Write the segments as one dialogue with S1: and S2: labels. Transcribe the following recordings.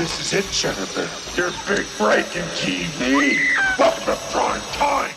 S1: This is it, Jennifer. Your big break in TV. Welcome to prime time.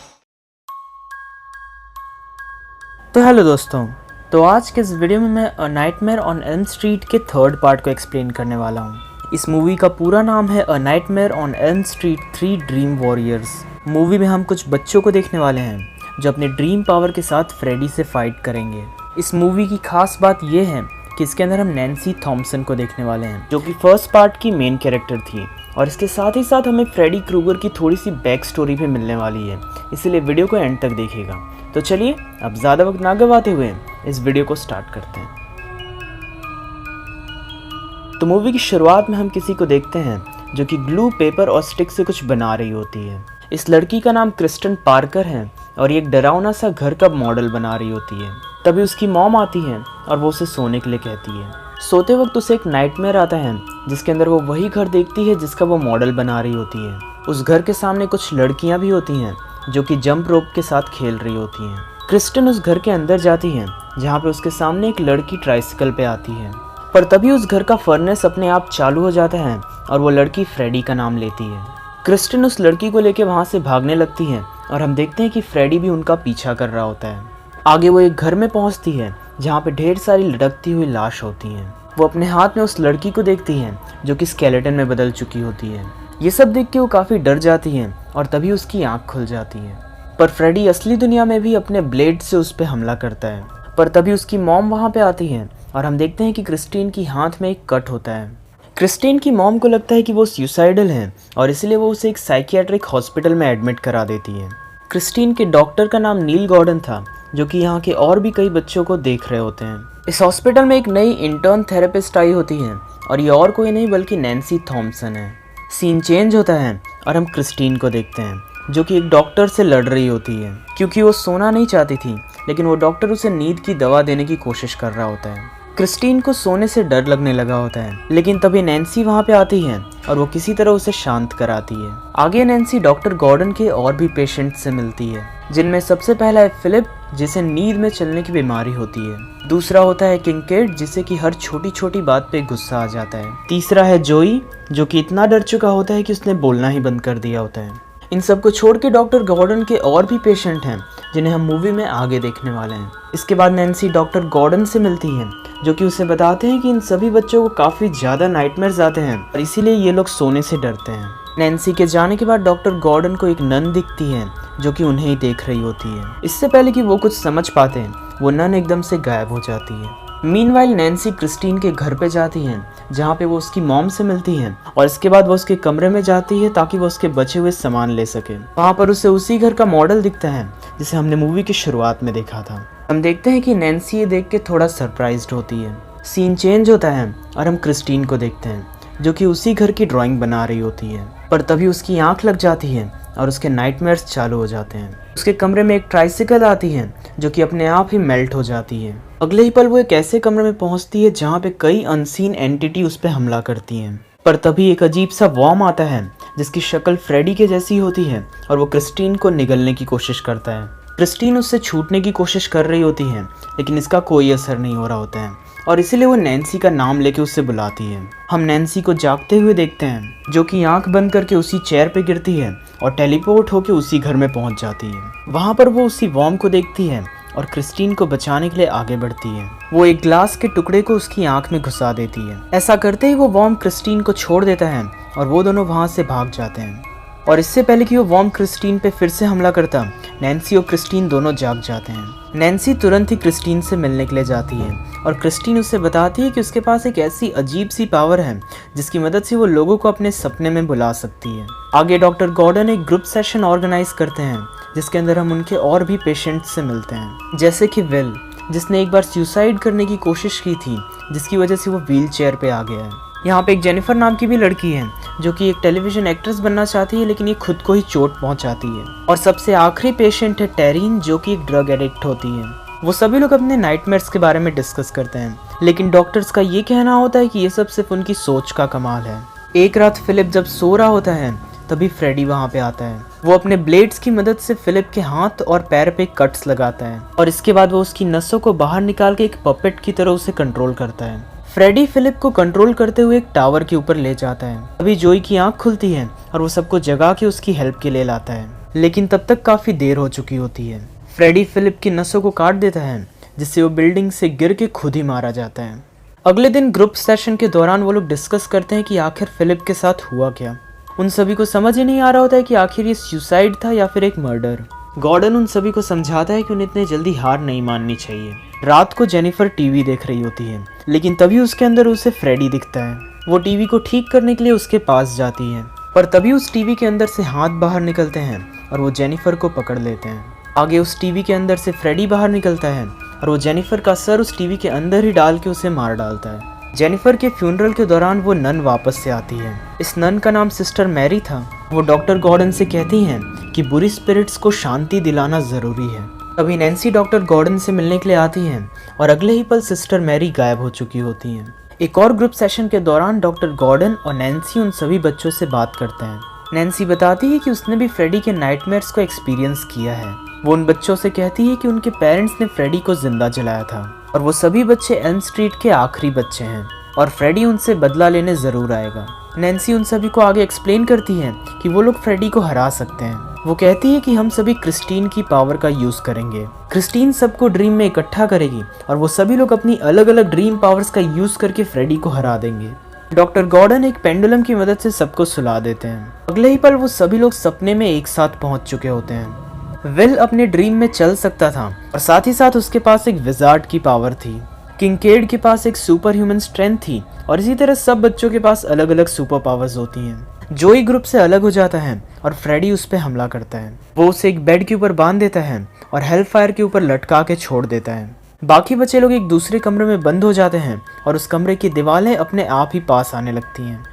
S2: तो hello दोस्तों, तो आज के इस वीडियो में मैं a nightmare on Elm street के थर्ड पार्ट को एक्सप्लेन करने वाला हूँ। इस मूवी का पूरा नाम है a nightmare on Elm street 3 dream warriors. Movie में हम कुछ बच्चों को देखने वाले हैं जो अपने ड्रीम पावर के साथ फ्रेडी से फाइट करेंगे। इस मूवी की खास बात यह है कि इसके अंदर हम नैन्सी थॉम्पसन को देखने वाले हैं जो कि फर्स्ट पार्ट की मेन कैरेक्टर थी, और इसके साथ ही साथ हमें फ्रेडी क्रूगर की थोड़ी सी बैक स्टोरी भी मिलने वाली है, इसलिए वीडियो को एंड तक देखिएगा। तो चलिए अब ज़्यादा वक्त ना गवाते हुए इस वीडियो को स्टार्ट करते हैं। तो मूवी की शुरुआत में हम किसी को देखते हैं जो कि ग्लू, पेपर और स्टिक से कुछ बना रही होती है। इस लड़की का नाम क्रिस्टन पार्कर है और ये एक डरावना सा घर का मॉडल बना रही होती है। तभी उसकी मॉम आती है और वो उसे सोने के लिए कहती है। सोते वक्त उसे एक नाइटमेयर आता है जिसके अंदर वो वही घर देखती है जिसका वो मॉडल बना रही होती है। उस घर के सामने कुछ लड़कियां भी होती हैं जो कि जंप रोप के साथ खेल रही होती हैं। क्रिस्टन उस घर के अंदर जाती है जहाँ पे उसके सामने एक लड़की ट्राइसिकल पे आती है, पर तभी उस घर का फर्नेस अपने आप चालू हो जाता है और वो लड़की फ्रेडी का नाम लेती है। क्रिस्टन उस लड़की को लेके वहाँ से भागने लगती है और हम देखते हैं कि फ्रेडी भी उनका पीछा कर रहा होता है। आगे वो एक घर में पहुँचती है जहाँ पे ढेर सारी लटकती हुई लाश होती हैं। वो अपने हाथ में उस लड़की को देखती है जो कि स्केलेटन में बदल चुकी होती है। ये सब देख के वो काफ़ी डर जाती है और तभी उसकी आंख खुल जाती है। पर फ्रेडी असली दुनिया में भी अपने ब्लेड से उस पर हमला करता है, पर तभी उसकी मॉम वहाँ पे आती है और हम देखते हैं कि क्रिस्टीन की हाथ में एक कट होता है। क्रिस्टीन की मॉम को लगता है कि वो सुसाइडल है और इसलिए वो उसे एक साइकियाट्रिक हॉस्पिटल में एडमिट करा देती है। क्रिस्टीन के डॉक्टर का नाम नील गॉर्डन था जो कि यहाँ के और भी कई बच्चों को देख रहे होते हैं। इस हॉस्पिटल में एक नई इंटर्न थेरेपिस्ट आई होती है और ये और कोई नहीं बल्कि नैन्सी थॉम्पसन है। सीन चेंज होता है और हम क्रिस्टीन को देखते हैं जो कि एक डॉक्टर से लड़ रही होती है क्योंकि वो सोना नहीं चाहती थी, लेकिन वो डॉक्टर उसे नींद की दवा देने की कोशिश कर रहा होता है। क्रिस्टीन को सोने से डर लगने लगा होता है, लेकिन तभी नैन्सी वहाँ पे आती है और वो किसी तरह उसे शांत कराती है। आगे नैन्सी डॉक्टर गॉर्डन के और भी पेशेंट से मिलती है, जिनमें सबसे पहला है फिलिप जिसे नींद में चलने की बीमारी होती है। दूसरा होता है किंकेड जिसे कि हर छोटी छोटी बात पे गुस्सा आ जाता है। तीसरा है जोई जो कि इतना डर चुका होता है कि उसने बोलना ही बंद कर दिया होता है। इन सबको छोड़ के डॉक्टर गॉर्डन के और भी पेशेंट हैं जिन्हें हम मूवी में आगे देखने वाले हैं। इसके बाद नैन्सी डॉक्टर गॉर्डन से मिलती है जो कि उसे बताते हैं कि इन सभी बच्चों को काफ़ी ज़्यादा नाइटमेयर्स आते हैं और इसीलिए ये लोग सोने से डरते हैं। नैन्सी के जाने के बाद डॉक्टर गॉर्डन को एक नन दिखती है जो कि उन्हें ही देख रही होती है। इससे पहले कि वो कुछ समझ पाते हैं वो नन एकदम से गायब हो जाती है। मीनवाइल नैन्सी क्रिस्टीन के घर पे जाती है जहाँ पे वो उसकी मॉम से मिलती है और इसके बाद वो उसके कमरे में जाती है ताकि वो उसके बचे हुए सामान ले सके। वहाँ पर उसे उसी घर का मॉडल दिखता है जिसे हमने मूवी की शुरुआत में देखा था। हम देखते हैं कि नैन्सी ये देख के थोड़ा सरप्राइज्ड होती है। सीन चेंज होता है और हम क्रिस्टीन को देखते हैं जो कि उसी घर की ड्राइंग बना रही होती है, पर तभी उसकी आंख लग जाती है और उसके नाइटमेयर्स चालू हो जाते हैं। उसके कमरे में एक ट्राइसिकल आती है जो कि अपने आप ही मेल्ट हो जाती है। अगले ही पल वो एक ऐसे कमरे में पहुंचती है जहां पे कई अनसीन एंटिटी उस पर हमला करती हैं, पर तभी एक अजीब सा वॉर्म आता है जिसकी शक्ल फ्रेडी के जैसी होती है और वो क्रिस्टीन को निगलने की कोशिश करता है। क्रिस्टीन उससे छूटने की कोशिश कर रही होती है लेकिन इसका कोई असर नहीं हो रहा होता है और इसीलिए वो नैन्सी का नाम लेके उससे बुलाती है। हम नैन्सी को जागते हुए देखते हैं जो कि आंख बंद करके उसी चेयर पे गिरती है और टेलीपोर्ट होके उसी घर में पहुंच जाती है। वहां पर वो उसी वॉर्म को देखती है और क्रिस्टीन को बचाने के लिए आगे बढ़ती है। वो एक ग्लास के टुकड़े को उसकी आंख में घुसा देती है। ऐसा करते ही वो वॉर्म क्रिस्टीन को छोड़ देता है और वो दोनों वहां से भाग जाते हैं। और इससे पहले कि वो वॉर्म क्रिस्टीन पे फिर से हमला करता, नैन्सी और क्रिस्टीन दोनों जाग जाते हैं। नैन्सी तुरंत ही क्रिस्टीन से मिलने के लिए जाती है और क्रिस्टीन उससे बताती है कि उसके पास एक ऐसी अजीब सी पावर है जिसकी मदद से वो लोगों को अपने सपने में बुला सकती है। आगे डॉक्टर गॉर्डन एक ग्रुप सेशन ऑर्गेनाइज करते हैं जिसके अंदर हम उनके और भी पेशेंट्स से मिलते हैं, जैसे कि विल जिसने एक बार सुसाइड करने की कोशिश की थी जिसकी वजह से वो व्हील चेयर पे आ गया है। यहाँ पे एक जेनिफर नाम की भी लड़की है जो कि एक टेलीविजन एक्ट्रेस बनना चाहती है, लेकिन ये खुद को ही चोट पहुंचाती है। और सबसे आखिरी पेशेंट है टेरिन जो कि एक ड्रग एडिक्ट होती है। वो सभी लोग अपने नाइटमेयर्स के बारे में डिस्कस करते हैं, लेकिन डॉक्टर्स का ये कहना होता है कि ये सब सिर्फ उनकी सोच का कमाल है। एक रात फिलिप जब सो रहा होता है तभी फ्रेडी वहाँ पे आता है। वो अपने ब्लेड्स की मदद से फिलिप के हाथ और पैर पे कट्स लगाता है और इसके बाद वो उसकी नसों को बाहर निकाल के एक पपेट की तरह उसे कंट्रोल करता है। फ्रेडी फिलिप को कंट्रोल करते हुए एक टावर के ऊपर ले जाता है। अभी जोई की आंख खुलती है और वो सबको जगा के उसकी हेल्प के लिए लाता है, लेकिन तब तक काफी देर हो चुकी होती है। फ्रेडी फिलिप की नसों को काट देता है, जिससे वो बिल्डिंग से गिर के खुद ही मारा जाता है। अगले दिन ग्रुप सेशन के दौरान वो लोग डिस्कस करते हैं कि आखिर फिलिप के साथ हुआ क्या। उन सभी को समझ ही नहीं आ रहा होता है कि आखिर ये सुसाइड था या फिर एक मर्डर। गॉर्डन उन सभी को समझाता है कि उन्हें इतने जल्दी हार नहीं माननी चाहिए। रात को जेनिफर टीवी देख रही होती है, लेकिन तभी उसके अंदर उसे फ्रेडी दिखता है। वो टीवी को ठीक करने के लिए उसके पास जाती है, पर तभी उस टीवी के अंदर से हाथ बाहर निकलते हैं और वो जेनिफर को पकड़ लेते हैं। आगे उस टीवी के अंदर से फ्रेडी बाहर निकलता है और वो जेनिफर का सर उस टीवी के अंदर ही डाल के उसे मार डालता है। जेनिफर के फ्यूनरल के दौरान वो नन वापस से आती है। इस नन का नाम सिस्टर मैरी था। वो डॉक्टर गॉर्डन से कहती हैं कि बुरी स्पिरिट्स को शांति दिलाना ज़रूरी है। तभी नैन्सी डॉक्टर गॉर्डन से मिलने के लिए आती हैं और अगले ही पल सिस्टर मैरी गायब हो चुकी होती हैं। एक और ग्रुप सेशन के दौरान डॉक्टर गॉर्डन और नैन्सी उन सभी बच्चों से बात करते हैं। नैन्सी बताती है कि उसने भी फ्रेडी के नाइटमेयर्स को एक्सपीरियंस किया है। वो उन बच्चों से कहती है कि उनके पेरेंट्स ने फ्रेडी को जिंदा जलाया था और वो सभी बच्चे एल्म स्ट्रीट के आखिरी बच्चे हैं और फ्रेडी उनसे बदला लेने ज़रूर आएगा। नैन्सी उन सभी को आगे एक्सप्लेन करती है कि वो लोग फ्रेडी को हरा सकते हैं। वो कहती है कि हम सभी क्रिस्टीन की पावर का यूज़ करेंगे। क्रिस्टीन सबको ड्रीम में इकट्ठा करेगी और वो सभी लोग अपनी अलग अलग ड्रीम पावर्स का यूज़ करके फ्रेडी को हरा देंगे। डॉक्टर गॉर्डन एक पेंडुलम की मदद से सबको सुला देते हैं। अगले ही पल वो सभी लोग सपने में एक साथ पहुंच चुके होते हैं। विल अपने ड्रीम में चल सकता था और साथ ही साथ उसके पास एक विजार्ड की पावर थी। किंकेड के पास एक सुपर ह्यूमन स्ट्रेंथ थी और इसी तरह सब बच्चों के पास अलग अलग सुपर पावर्स होती हैं। जोई ग्रुप से अलग हो जाता है और फ्रेडी उस पर हमला करता है। वो उसे एक बेड के ऊपर बांध देता है और हेलफायर के ऊपर लटका के छोड़ देता है। बाकी बच्चे लोग एक दूसरे कमरे में बंद हो जाते हैं और उस कमरे की दीवारें अपने आप ही पास आने लगती हैं।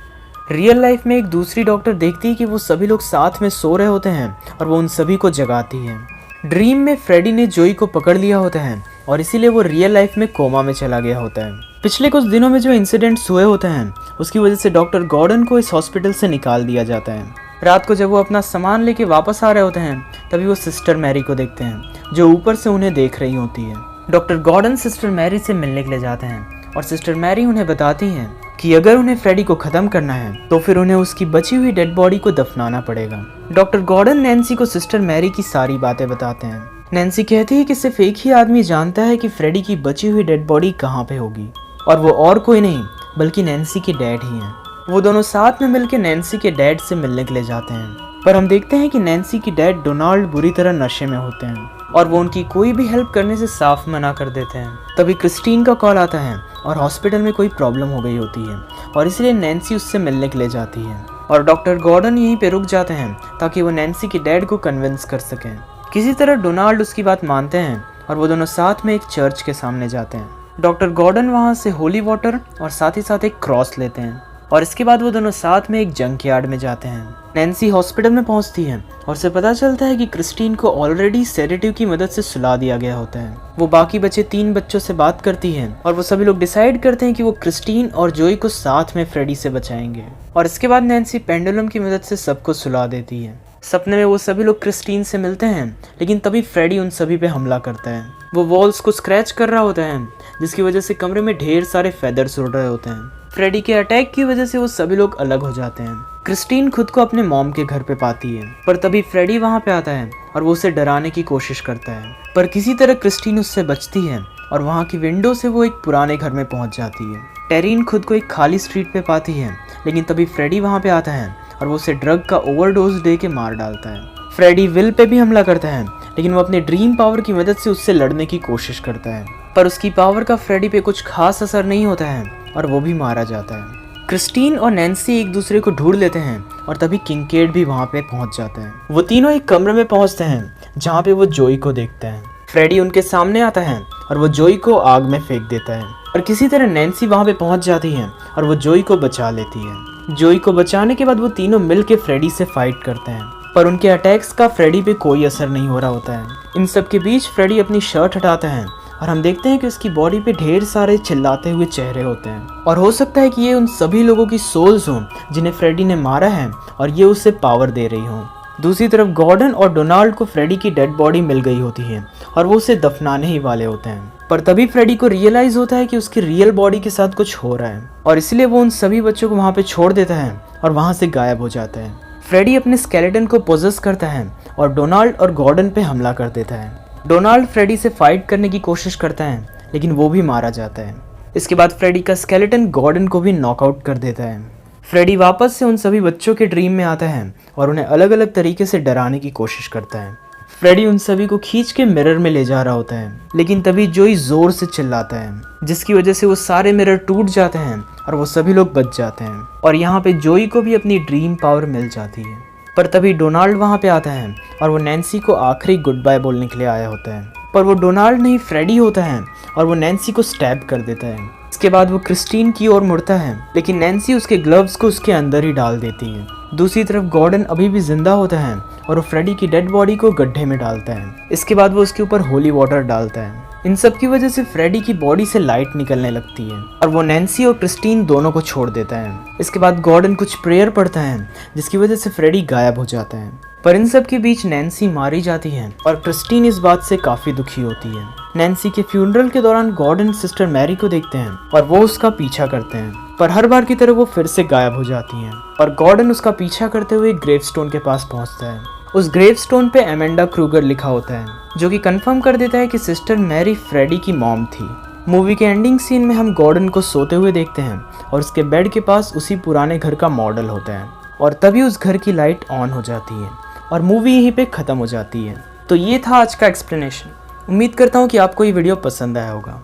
S2: रियल लाइफ में एक दूसरी डॉक्टर देखती है कि वो सभी लोग साथ में सो रहे होते हैं और वो उन सभी को जगाती है। ड्रीम में फ्रेडी ने जोई को पकड़ लिया होता है और इसीलिए वो रियल लाइफ में कोमा में चला गया होता है। पिछले कुछ दिनों में जो इंसिडेंट्स हुए होते हैं उसकी वजह से डॉक्टर गॉर्डन को इस हॉस्पिटल से निकाल दिया जाता है। रात को जब वो अपना सामान लेके वापस आ रहे होते हैं तभी वो सिस्टर मैरी को देखते हैं जो ऊपर से उन्हें देख रही होती है। डॉक्टर गॉर्डन सिस्टर मैरी से मिलने के लिए जाते हैं और सिस्टर मैरी उन्हें बताती हैं कि अगर उन्हें फ्रेडी को ख़त्म करना है तो फिर उन्हें उसकी बची हुई डेड बॉडी को दफनाना पड़ेगा। डॉक्टर गॉर्डन नैन्सी को सिस्टर मैरी की सारी बातें बताते हैं। नैन्सी कहती है कि सिर्फ एक ही आदमी जानता है कि फ्रेडी की बची हुई डेड बॉडी कहाँ पे होगी और वो और कोई नहीं बल्कि नैन्सी के डैड ही हैं। वो दोनों साथ में मिलकर नैन्सी के डैड से मिलने के लिए जाते हैं, पर हम देखते हैं कि नैन्सी की डैड डोनाल्ड बुरी तरह नशे में होते हैं और वो उनकी कोई भी हेल्प करने से साफ मना कर देते हैं। तभी क्रिस्टीन का कॉल आता है और हॉस्पिटल में कोई प्रॉब्लम हो गई होती है और इसलिए नैन्सी उससे मिलने के लिए जाती है और डॉक्टर गॉर्डन यहीं पे रुक जाते हैं ताकि वो नैन्सी के डैड को कन्विंस कर सकें। किसी तरह डोनाल्ड उसकी बात मानते हैं और वो दोनों साथ में एक चर्च के सामने जाते हैं। डॉक्टर गॉर्डन वहाँ से होली वाटर और साथ ही साथ एक क्रॉस लेते हैं और इसके बाद वो दोनों साथ में एक जंक यार्ड में जाते हैं। नैन्सी हॉस्पिटल में पहुंचती है और उसे पता चलता है कि क्रिस्टीन को ऑलरेडी सेडेटिव की मदद से सुला दिया गया होता है। वो बाकी बचे 3 बच्चों से बात करती है और वो सभी लोग डिसाइड करते हैं कि वो क्रिस्टीन और जोई को साथ में फ्रेडी से बचाएंगे और इसके बाद नैन्सी पेंडुलम की मदद से सबको सुला देती है। सपने में वो सभी लोग क्रिस्टीन से मिलते हैं, लेकिन तभी फ्रेडी उन सभी पे हमला करता है। वो वॉल्स को स्क्रैच कर रहा होता है जिसकी वजह से कमरे में ढेर सारे फेदर्स उड़ रहे होते हैं। फ्रेडी के अटैक की वजह से वो सभी लोग अलग हो जाते हैं। क्रिस्टीन खुद को अपने मॉम के घर पे पाती है, पर तभी फ्रेडी वहाँ पे आता है और वो उसे डराने की कोशिश करता है, पर किसी तरह क्रिस्टीन उससे बचती है और वहाँ की विंडो से वो एक पुराने घर में पहुँच जाती है। टेरीन खुद को एक खाली स्ट्रीट पे पाती है, लेकिन तभी फ्रेडी वहाँ पे आता है और वो उसे ड्रग का ओवरडोज दे के मार डालता है। फ्रेडी विल पे भी हमला करता है, लेकिन वो अपने ड्रीम पावर की मदद से उससे लड़ने की कोशिश करता है, पर उसकी पावर का फ्रेडी पे कुछ खास असर नहीं होता है और वो भी मारा जाता है। क्रिस्टीन और नैन्सी एक दूसरे को ढूंढ लेते हैं और तभी किंकेड भी वहाँ पे पहुँच जाता है। वो तीनों एक कमरे में पहुँचते हैं जहाँ पे वो जोई को देखते हैं। फ्रेडी उनके सामने आता है और वो जोई को आग में फेंक देता है और किसी तरह नैन्सी वहाँ पे पहुँच जाती है और वो जोई को बचा लेती है। जोई को बचाने के बाद वो तीनों मिल के फ्रेडी से फाइट करते हैं, पर उनके अटैक्स का फ्रेडी पे कोई असर नहीं हो रहा होता है। इन सब के बीच फ्रेडी अपनी शर्ट हटाता है और हम देखते हैं कि उसकी बॉडी पे ढेर सारे चिल्लाते हुए चेहरे होते हैं और हो सकता है कि ये उन सभी लोगों की सोल्स हों जिन्हें फ्रेडी ने मारा है और ये उसे पावर दे रही हों। दूसरी तरफ गॉर्डन और डोनाल्ड को फ्रेडी की डेड बॉडी मिल गई होती है और वो उसे दफनाने ही वाले होते हैं, पर तभी फ्रेडी को रियलाइज होता है कि उसकी रियल बॉडी के साथ कुछ हो रहा है और इसलिए वो उन सभी बच्चों को वहाँ पे छोड़ देता है और वहाँ से गायब हो जाता है। फ्रेडी अपने स्केलेटन को पोजेस करता है और डोनाल्ड और गॉर्डन पे हमला कर देता है। डोनाल्ड फ्रेडी से फाइट करने की कोशिश करता है लेकिन वो भी मारा जाता है। इसके बाद फ्रेडी का स्केलेटन गॉर्डन को भी नॉकआउट कर देता है। फ्रेडी वापस से उन सभी बच्चों के ड्रीम में आता है और उन्हें अलग अलग तरीके से डराने की कोशिश करता है। फ्रेडी उन सभी को खींच के मिरर में ले जा रहा होता है लेकिन तभी जोई जोर से चिल्लाता है जिसकी वजह से वो सारे मिरर टूट जाते हैं और वो सभी लोग बच जाते हैं और यहाँ पे जोई को भी अपनी ड्रीम पावर मिल जाती है। पर तभी डोनाल्ड वहाँ पे आता है और वो नैन्सी को आखिरी गुड बाय बोलने के लिए आया होता है, पर वो डोनाल्ड नहीं फ्रेडी होता है और वो नैन्सी को स्टैब कर देता है। इसके बाद वो क्रिस्टीन की ओर मुड़ता है लेकिन नैन्सी उसके ग्लव्स को उसके अंदर ही डाल देती है। दूसरी तरफ गॉर्डन अभी भी जिंदा होता है और वो फ्रेडी की डेड बॉडी को गड्ढे में डालता है। इसके बाद वो उसके ऊपर होली वाटर डालता है। इन सब की वजह से फ्रेडी की बॉडी से लाइट निकलने लगती है और वो नैन्सी और क्रिस्टीन दोनों को छोड़ देता है। इसके बाद गॉर्डन कुछ प्रेयर पढ़ता है जिसकी वजह से फ्रेडी गायब हो जाता है। पर इन सब के बीच नैन्सी मारी जाती है और क्रिस्टीन इस बात से काफी दुखी होती है। नैन्सी के फ्यूनरल के दौरान गॉर्डन सिस्टर मैरी को देखते हैं और वो उसका पीछा करते हैं, पर हर बार की तरह वो फिर से गायब हो जाती हैं और गॉर्डन उसका पीछा करते हुए ग्रेवस्टोन के पास पहुंचता है। उस ग्रेवस्टोन पे एमेंडा क्रूगर लिखा होता है जो कि कंफर्म कर देता है कि सिस्टर मैरी फ्रेडी की मॉम थी। मूवी के एंडिंग सीन में हम गॉर्डन को सोते हुए देखते हैं और उसके बेड के पास उसी पुराने घर का मॉडल होता है और तभी उस घर की लाइट ऑन हो जाती है और मूवी यहीं पे ख़त्म हो जाती है। तो ये था आज का एक्सप्लेनेशन। उम्मीद करता हूँ कि आपको ये वीडियो पसंद आया होगा।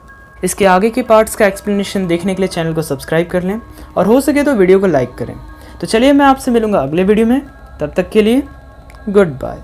S2: इसके आगे के पार्ट्स का एक्सप्लेनेशन देखने के लिए चैनल को सब्सक्राइब कर लें और हो सके तो वीडियो को लाइक करें। तो चलिए मैं आपसे मिलूँगा अगले वीडियो में, तब तक के लिए गुड बाय।